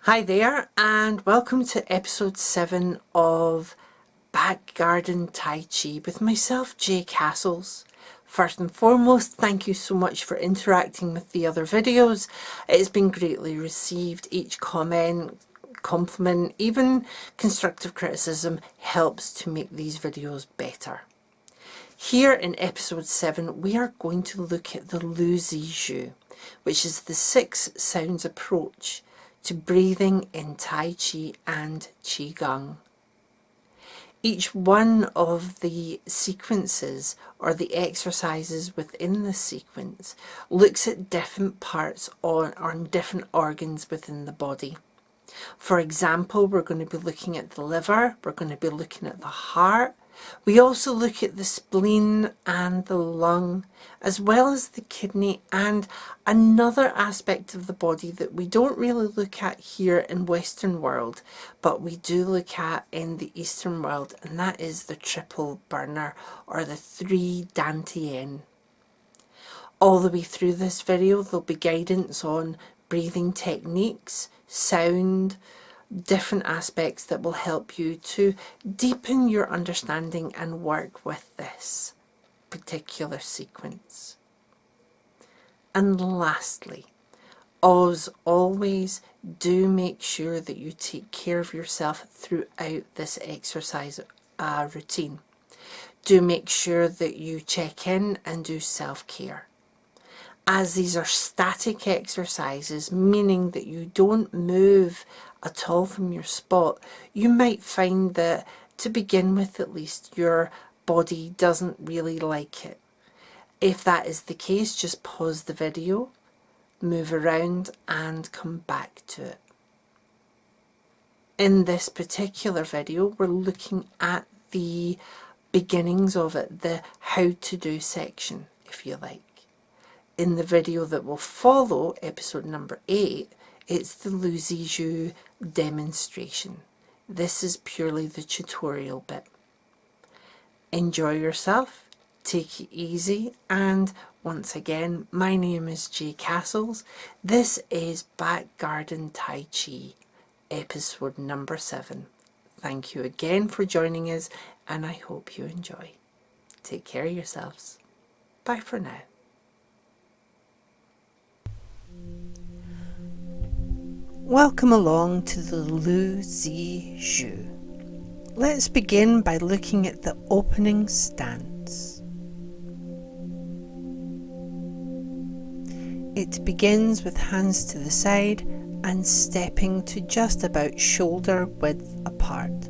Hi there, and welcome to episode 7 of Back Garden Tai Chi with myself, Jay Castles. First and foremost, thank you so much for interacting with the other videos. It's been greatly received. Each comment, compliment, even constructive criticism helps to make these videos better. Here in episode 7, we are going to look at the Lui Zi Jue, which is the 6 sounds approach to breathing in Tai Chi and Qigong. Each one of the sequences or the exercises within the sequence looks at different parts or different organs within the body. For example, we're going to be looking at the liver, we're going to be looking at the heart. We also look at the spleen and the lung, as well as the kidney and another aspect of the body that we don't really look at here in Western world, but we do look at in the Eastern world, and that is the triple burner or the 3 Dantien. All the way through this video there'll be guidance on breathing techniques, sound, different aspects that will help you to deepen your understanding and work with this particular sequence. And lastly, as always, do make sure that you take care of yourself throughout this exercise routine. Do make sure that you check in and do self-care. As these are static exercises, meaning that you don't move at all from your spot, you might find that, to begin with at least, your body doesn't really like it. If that is the case, just pause the video, move around and come back to it. In this particular video, we're looking at the beginnings of it, the how to do section, if you like. In the video that will follow, episode number 8, it's the Lui Zi Jue demonstration. This is purely the tutorial bit. Enjoy yourself, take it easy, and once again, my name is Jay Castles. This is Back Garden Tai Chi, episode number 7. Thank you again for joining us, and I hope you enjoy. Take care of yourselves. Bye for now. Welcome along to the Lui Zi Jue. Let's begin by looking at the opening stance. It begins with hands to the side and stepping to just about shoulder width apart.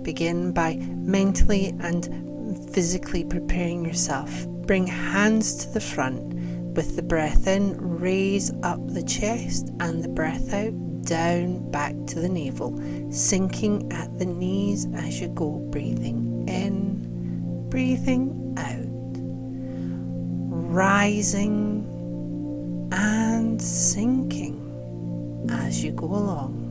Begin by mentally and physically preparing yourself. Bring hands to the front. With the breath in, raise up the chest, and the breath out, down back to the navel, sinking at the knees as you go, breathing in, breathing out, rising and sinking as you go along.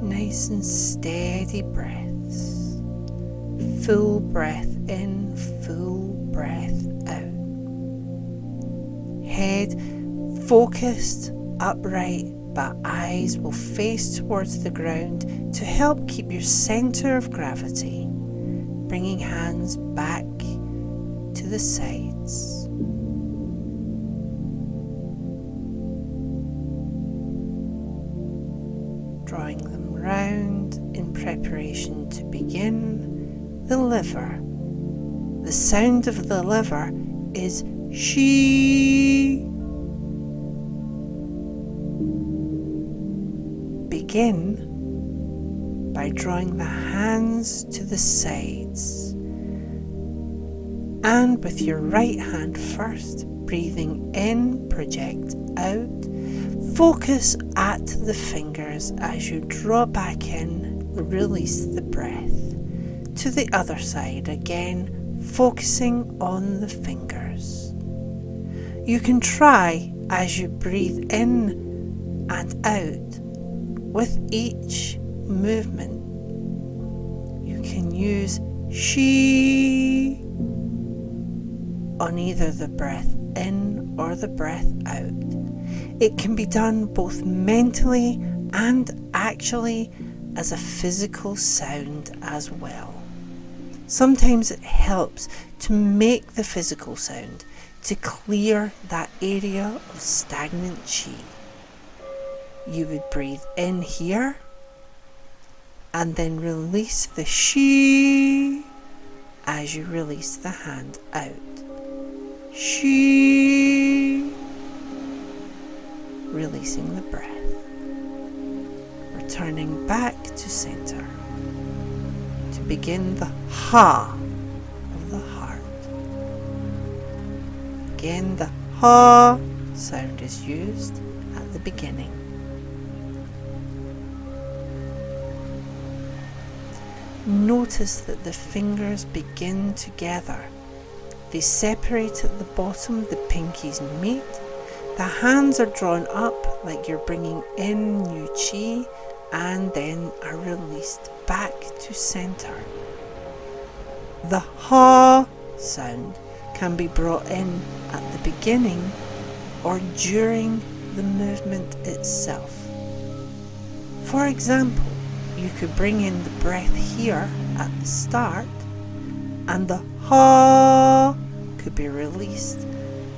Nice and steady breaths. Full breath in, full breath out. Head focused, upright, but eyes will face towards the ground to help keep your center of gravity. Bringing hands back to the sides. Drawing them round in preparation to begin. The liver. The sound of the liver is Shee. Begin by drawing the hands to the sides. And with your right hand first, breathing in, project out. Focus at the fingers as you draw back in, release the breath. To the other side again, focusing on the fingers. You can try as you breathe in and out. With each movement, you can use Shee on either the breath in or the breath out. It can be done both mentally and actually as a physical sound as well. Sometimes it helps to make the physical sound to clear that area of stagnant Qi. You would breathe in here and then release the Shee as you release the hand out. Shee. Releasing the breath. Returning back to center to begin the Ha of the heart. Again, the Ha sound is used at the beginning. Notice that the fingers begin together. They separate at the bottom, the pinkies meet. The hands are drawn up like you're bringing in new Qi and then are released back to center. The Ha sound can be brought in at the beginning or during the movement itself. For example, you could bring in the breath here at the start and the Ha could be released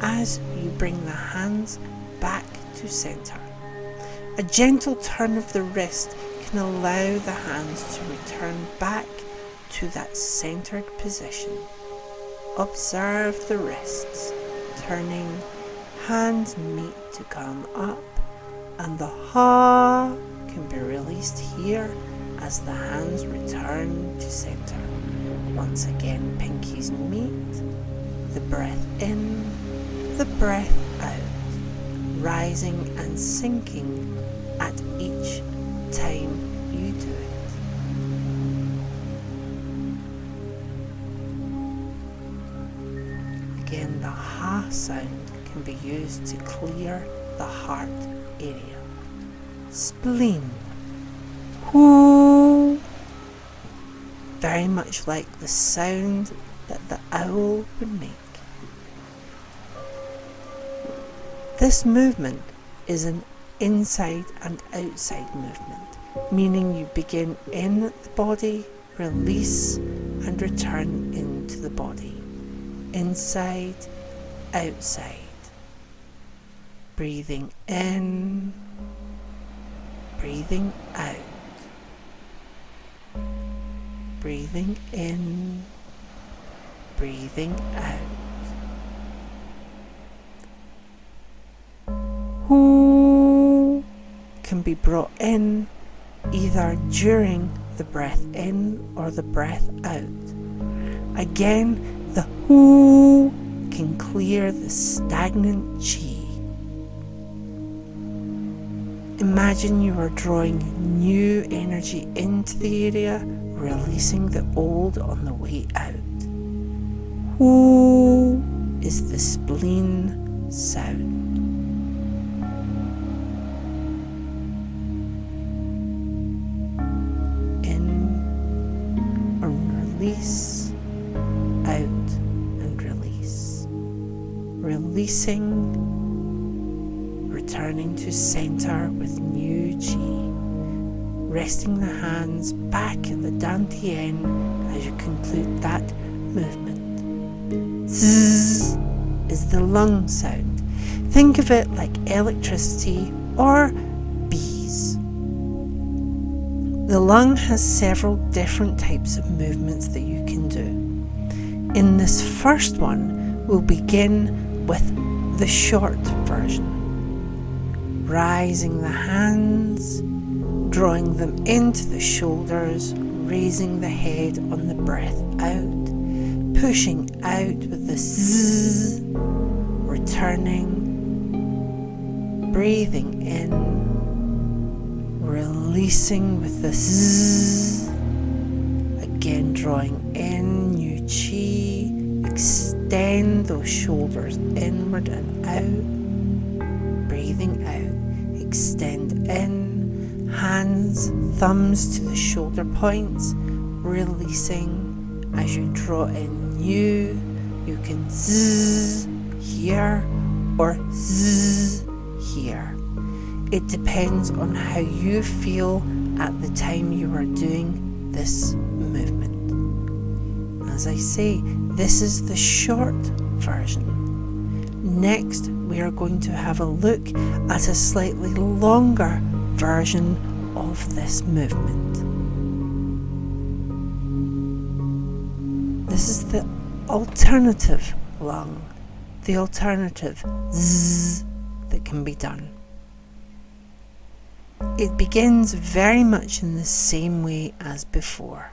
as you bring the hands back to center. A gentle turn of the wrist can allow the hands to return back to that centered position. Observe the wrists turning, hands meet to come up, and the Ha can be released here as the hands return to center. Once again, pinkies meet, the breath in, the breath out, rising and sinking at each time you do it. Again, the Ha sound can be used to clear the heart area. Spleen. Hoo. Very much like the sound that the owl would make. This movement is an inside and outside movement, meaning you begin in the body, release and return into the body. Inside, outside. Breathing in, breathing out. Breathing in, breathing out. Who can be brought in either during the breath in or the breath out. Again, the who can clear the stagnant Qi. Imagine you are drawing new energy into the area, releasing the old on the way out. Who is the spleen sound. In and release, out and release. Releasing, returning to center with new Qi. Resting the hands back at the Dantien as you conclude that movement. Szzz is the lung sound. Think of it like electricity or bees. The lung has several different types of movements that you can do. In this first one, we'll begin with the short version. Rising the hands, drawing them into the shoulders, raising the head on the breath out, pushing out with the Szzz, returning, breathing in, releasing with the Szzz, again drawing in new Qi, extend those shoulders inward and out, breathing out, extend in, hands, thumbs to the shoulder points, releasing as you draw in new. You can Szzz here or Szzz here. It depends on how you feel at the time you are doing this movement. As I say, this is the short version. Next, we are going to have a look at a slightly longer version of this movement. This is the alternative lung, the alternative Zzz that can be done. It begins very much in the same way as before,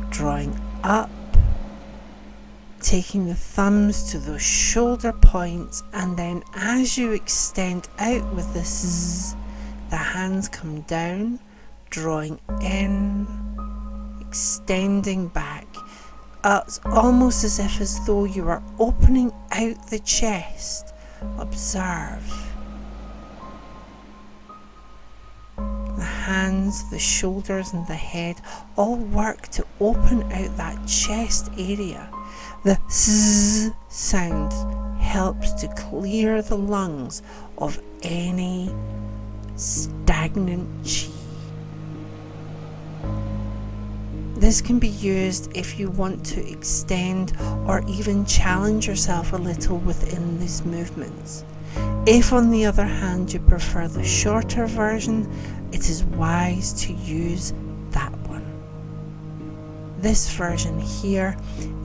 drawing up, taking the thumbs to those shoulder points, and then as you extend out with the Szzz, the hands come down, drawing in, extending back. It's almost as though you are opening out the chest. Observe. The hands, the shoulders and the head all work to open out that chest area. The Szzz sound helps to clear the lungs of any stagnant chi. This can be used if you want to extend or even challenge yourself a little within these movements. If, on the other hand, you prefer the shorter version, it is wise to use that one. This version here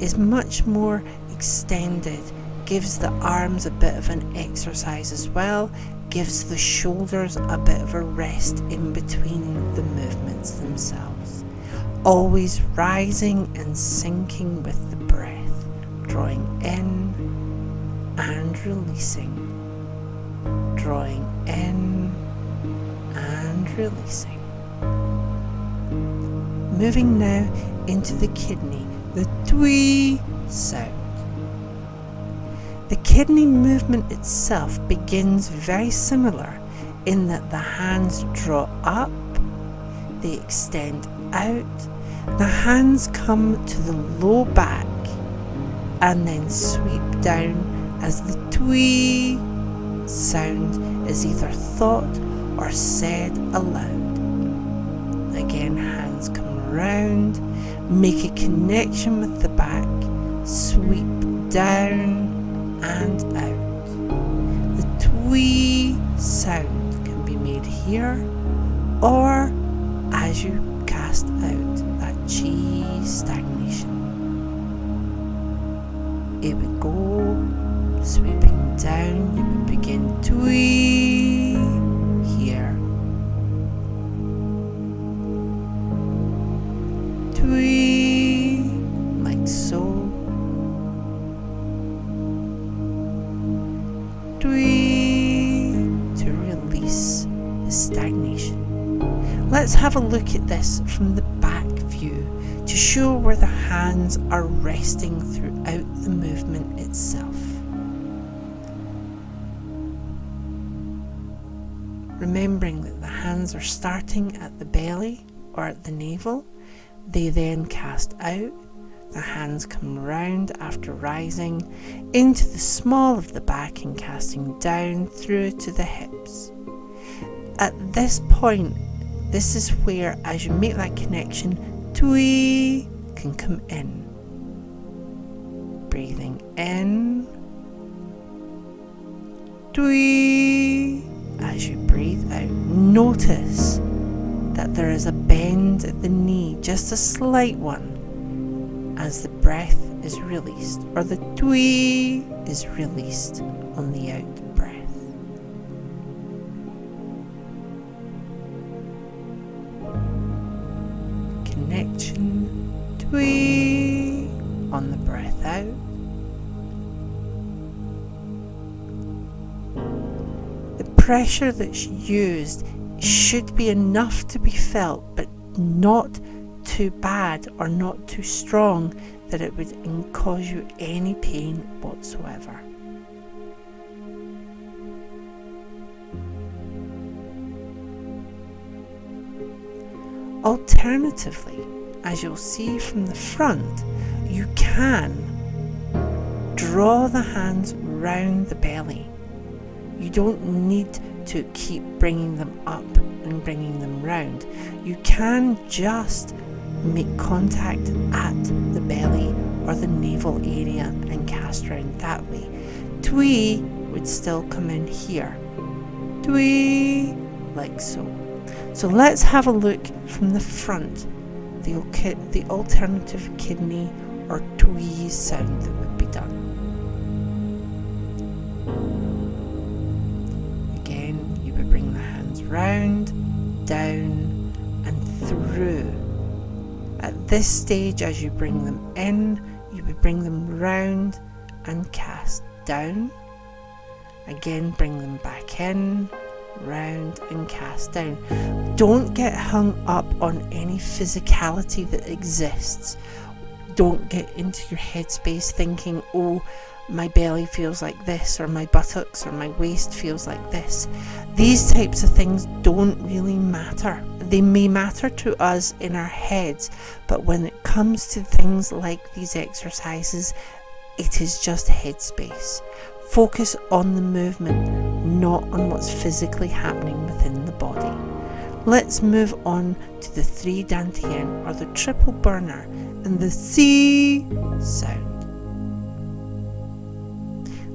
is much more extended, gives the arms a bit of an exercise as well, gives the shoulders a bit of a rest in between the movements themselves. Always rising and sinking with the breath, drawing in and releasing, drawing in and releasing. Moving now into the kidney, the Twee sound. The kidney movement itself begins very similar in that the hands draw up, they extend out, the hands come to the low back and then sweep down as the Twee sound is either thought or said aloud. Again, hands come around, make a connection with the back, sweep down and out. The Twee sound can be made here or as you cast out that chi stagnation. It would go sweeping down, you would begin Twee here, Twee like so, Twee to release the stagnation. Let's have a look at this from the back view to show where the hands are resting throughout the movement itself. Remembering that the hands are starting at the belly or at the navel, they then cast out, the hands come round after rising into the small of the back and casting down through to the hips. At this point, this is where, as you make that connection, Twee can come in. Breathing in, Twee. As you breathe out, notice that there is a bend at the knee, just a slight one, as the breath is released, or the Twee is released on the out breath. Connection, Twee on the breath out. The pressure that's used should be enough to be felt, but not too bad or not too strong that it would cause you any pain whatsoever. Alternatively, as you'll see from the front, you can draw the hands around the belly. You don't need to keep bringing them up and bringing them round. You can just make contact at the belly or the navel area and cast round that way. Twee would still come in here. Twee, like so. So let's have a look from the front, the alternative kidney or twee sound that would be done. Again, you would bring the hands round, down and through. At this stage, as you bring them in, you would bring them round and cast down. Again, bring them back in, round and cast down. Don't get hung up on any physicality that exists. Don't get into your headspace thinking, oh, my belly feels like this, or my buttocks or my waist feels like this. These types of things don't really matter. They may matter to us in our heads, but when it comes to things like these exercises, it is just headspace. Focus on the movement, not on what's physically happening within the body. Let's move on to the 3 Dantien, or the triple burner, and the Szzz sound.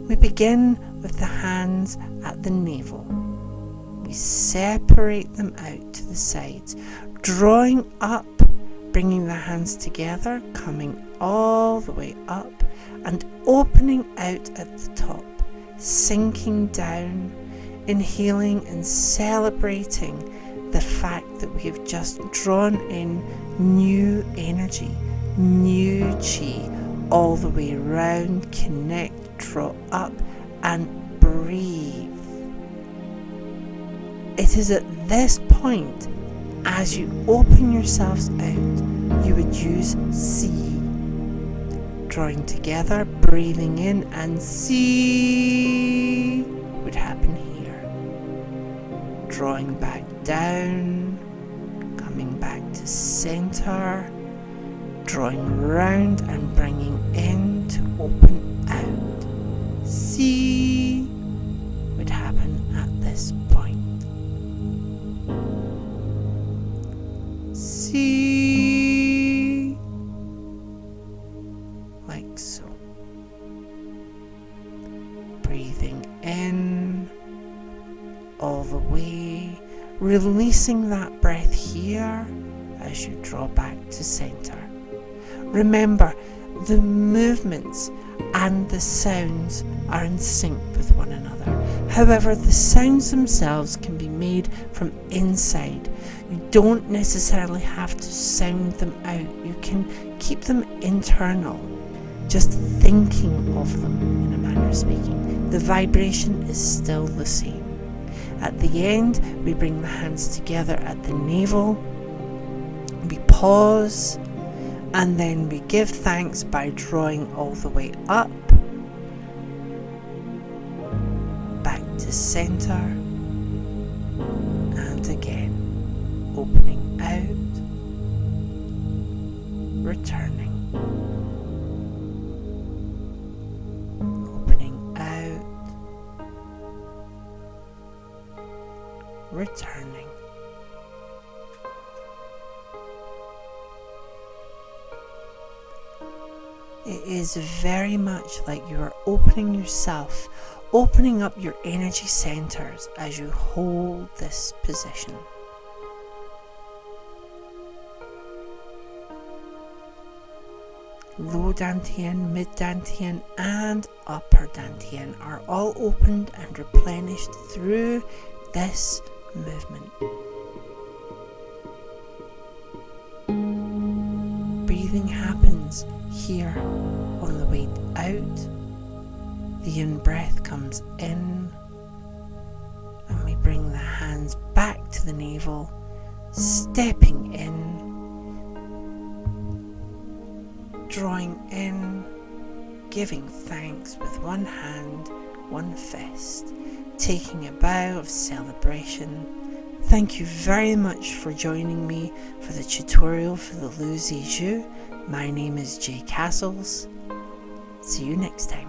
We begin with the hands at the navel. We separate them out to the sides, drawing up, bringing the hands together, coming all the way up and opening out at the top, sinking down, inhaling and celebrating the fact that we have just drawn in new energy, new chi, all the way around, connect, draw up and breathe. It is at this point, as you open yourselves out, you would use Shee. Drawing together, breathing in, and Shee would happen here. Drawing back down, coming back to center, drawing round and bringing in to open out. Shee would happen at this point. Shee, like so. Breathing in all the way, releasing that breath here as you draw back to center. Remember, the movements and the sounds are in sync with one another. However, the sounds themselves can be made from inside. You don't necessarily have to sound them out. You can keep them internal, just thinking of them in a manner of speaking. The vibration is still the same. At the end, we bring the hands together at the navel. We pause. And then we give thanks by drawing all the way up, back to center, and again, opening out, returning, opening out, returning. It is very much like you are opening yourself, opening up your energy centers as you hold this position. Low Dantien, mid Dantien and upper Dantien are all opened and replenished through this movement. Breathing happens here on the way out. The in-breath comes in and we bring the hands back to the navel, stepping in, drawing in, giving thanks with one hand, one fist, taking a bow of celebration. Thank you very much for joining me for the tutorial for the Lui Zi Jue. My name is Jay Castles. See you next time.